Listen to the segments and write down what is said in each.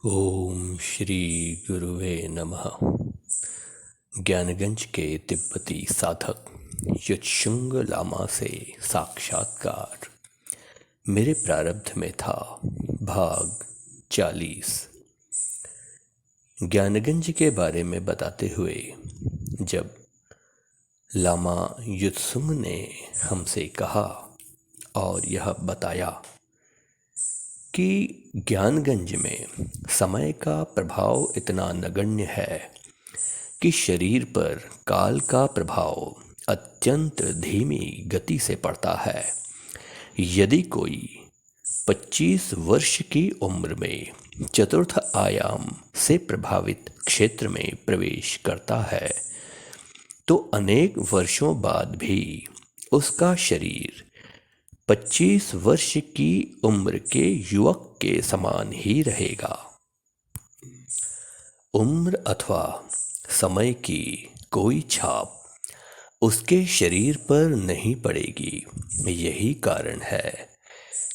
ओम श्री गुरुवे नमः। ज्ञानगंज के तिब्बती साधक युत्सुंग लामा से साक्षात्कार। मेरे प्रारब्ध में था भाग 40। ज्ञानगंज के बारे में बताते हुए जब लामा युत्सुंग ने हमसे कहा और यह बताया कि ज्ञानगंज में समय का प्रभाव इतना नगण्य है कि शरीर पर काल का प्रभाव अत्यंत धीमी गति से पड़ता है। यदि कोई 25 वर्ष की उम्र में चतुर्थ आयाम से प्रभावित क्षेत्र में प्रवेश करता है तो अनेक वर्षों बाद भी उसका शरीर 25 वर्ष की उम्र के युवक के समान ही रहेगा। उम्र अथवा समय की कोई छाप उसके शरीर पर नहीं पड़ेगी। यही कारण है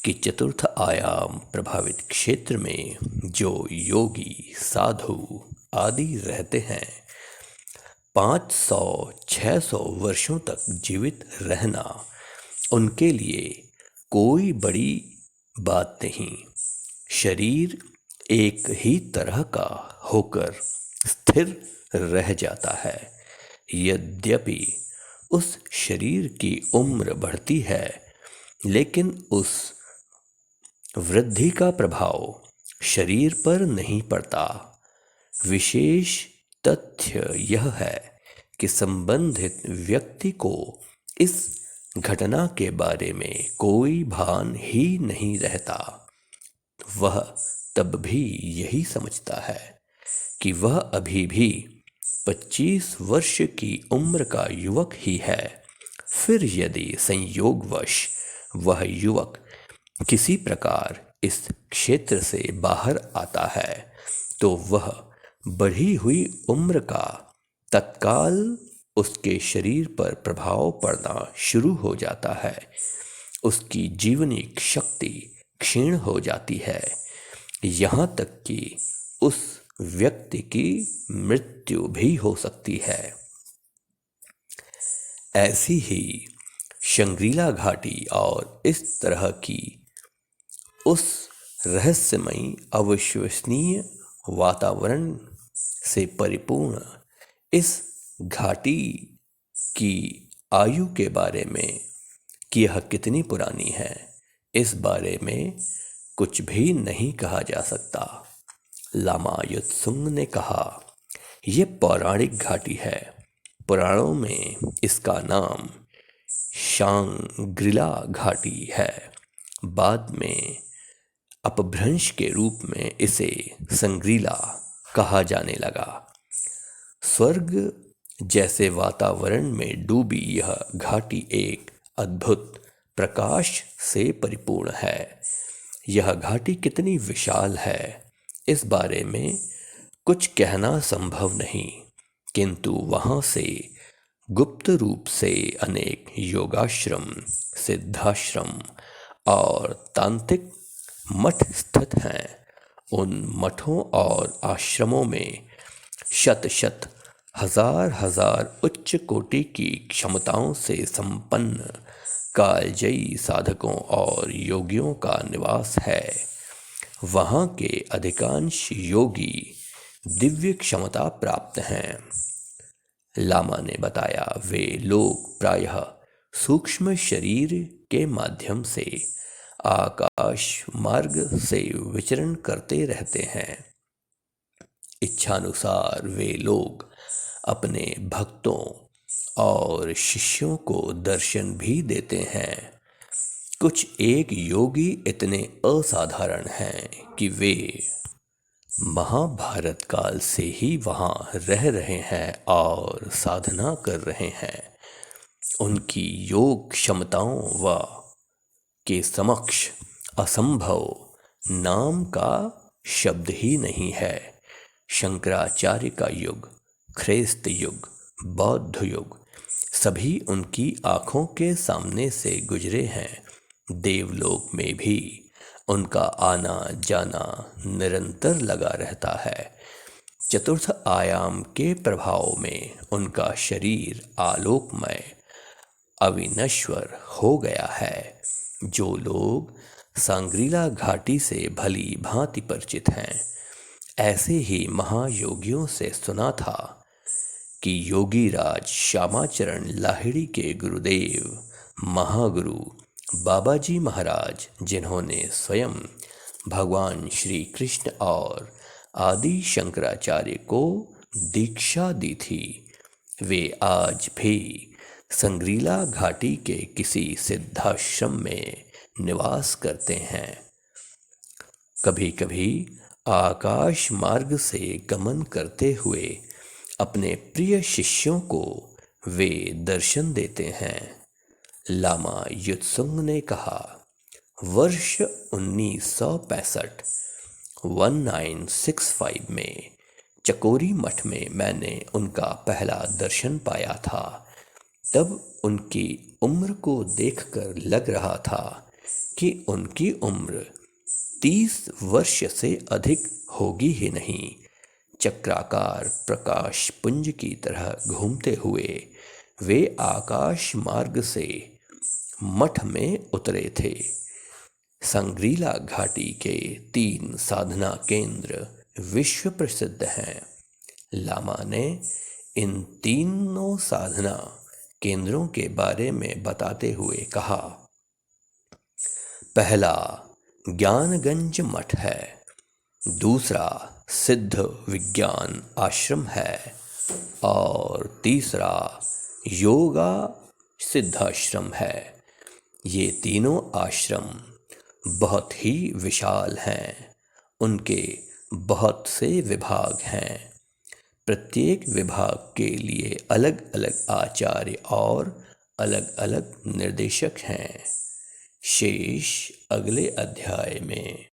कि चतुर्थ आयाम प्रभावित क्षेत्र में जो योगी साधु आदि रहते हैं 500-600 वर्षों तक जीवित रहना उनके लिए कोई बड़ी बात नहीं। शरीर एक ही तरह का होकर स्थिर रह जाता है। यद्यपि उस शरीर की उम्र बढ़ती है लेकिन उस वृद्धि का प्रभाव शरीर पर नहीं पड़ता। विशेष तथ्य यह है कि संबंधित व्यक्ति को इस घटना के बारे में कोई भान ही नहीं रहता। वह तब भी यही समझता है कि वह अभी भी 25 वर्ष की उम्र का युवक ही है। फिर यदि संयोगवश वह युवक किसी प्रकार इस क्षेत्र से बाहर आता है तो वह बढ़ी हुई उम्र का तत्काल उसके शरीर पर प्रभाव पड़ना शुरू हो जाता है। उसकी जीवनिक शक्ति क्षीण हो जाती है, यहाँ तक कि उस व्यक्ति की मृत्यु भी हो सकती है। ऐसी ही शंग्रीला घाटी और इस तरह की उस रहस्यमयी अविश्वसनीय वातावरण से परिपूर्ण इस घाटी की आयु के बारे में कि यह कितनी पुरानी है, इस बारे में कुछ भी नहीं कहा जा सकता। लामा युत्सुंग ने कहा, यह पौराणिक घाटी है। पुराणों में इसका नाम शांग्रीला घाटी है। बाद में अपभ्रंश के रूप में इसे संग्रीला कहा जाने लगा। स्वर्ग जैसे वातावरण में डूबी यह घाटी एक अद्भुत प्रकाश से परिपूर्ण है। यह घाटी कितनी विशाल है इस बारे में कुछ कहना संभव नहीं, किंतु वहाँ से गुप्त रूप से अनेक योगाश्रम, सिद्धाश्रम और तांत्रिक मठ स्थित हैं। उन मठों और आश्रमों में शत हजार उच्च कोटि की क्षमताओं से संपन्न कालजयी साधकों और योगियों का निवास है। वहाँ के अधिकांश योगी दिव्य क्षमता प्राप्त हैं। लामा ने बताया, वे लोग प्रायः सूक्ष्म शरीर के माध्यम से आकाश मार्ग से विचरण करते रहते हैं। इच्छानुसार वे लोग अपने भक्तों और शिष्यों को दर्शन भी देते हैं। कुछ एक योगी इतने असाधारण हैं कि वे महाभारत काल से ही वहाँ रह रहे हैं और साधना कर रहे हैं। उनकी योग क्षमताओं व के समक्ष असंभव नाम का शब्द ही नहीं है। शंकराचार्य का युग, ख्रिस्त युग, बौद्ध युग सभी उनकी आँखों के सामने से गुजरे हैं। देवलोक में भी उनका आना जाना निरंतर लगा रहता है। चतुर्थ आयाम के प्रभाव में उनका शरीर आलोकमय अविनश्वर हो गया है। जो लोग सांग्रीला घाटी से भली भांति परिचित हैं, ऐसे ही महायोगियों से सुना था कि योगी राज श्यामाचरण लाहिड़ी के गुरुदेव महागुरु बाबाजी महाराज, जिन्होंने स्वयं भगवान श्री कृष्ण और आदि शंकराचार्य को दीक्षा दी थी, वे आज भी संग्रीला घाटी के किसी सिद्धाश्रम में निवास करते हैं। कभी कभी आकाश मार्ग से गमन करते हुए अपने प्रिय शिष्यों को वे दर्शन देते हैं। लामा युत्सुंग ने कहा, वर्ष 1965 1965 में चकोरी मठ में मैंने उनका पहला दर्शन पाया था। तब उनकी उम्र को देखकर लग रहा था कि उनकी उम्र 30 वर्ष से अधिक होगी ही नहीं। चक्राकार प्रकाश पुंज की तरह घूमते हुए वे आकाश मार्ग से मठ में उतरे थे। संग्रीला घाटी के 3 साधना केंद्र विश्व प्रसिद्ध हैं। लामा ने इन तीनों साधना केंद्रों के बारे में बताते हुए कहा, पहला ज्ञानगंज मठ है, दूसरा सिद्ध विज्ञान आश्रम है और तीसरा योगा सिद्धाश्रम है। ये तीनों आश्रम बहुत ही विशाल हैं। उनके बहुत से विभाग हैं। प्रत्येक विभाग के लिए अलग अलग आचार्य और अलग अलग निर्देशक हैं। शेष अगले अध्याय में।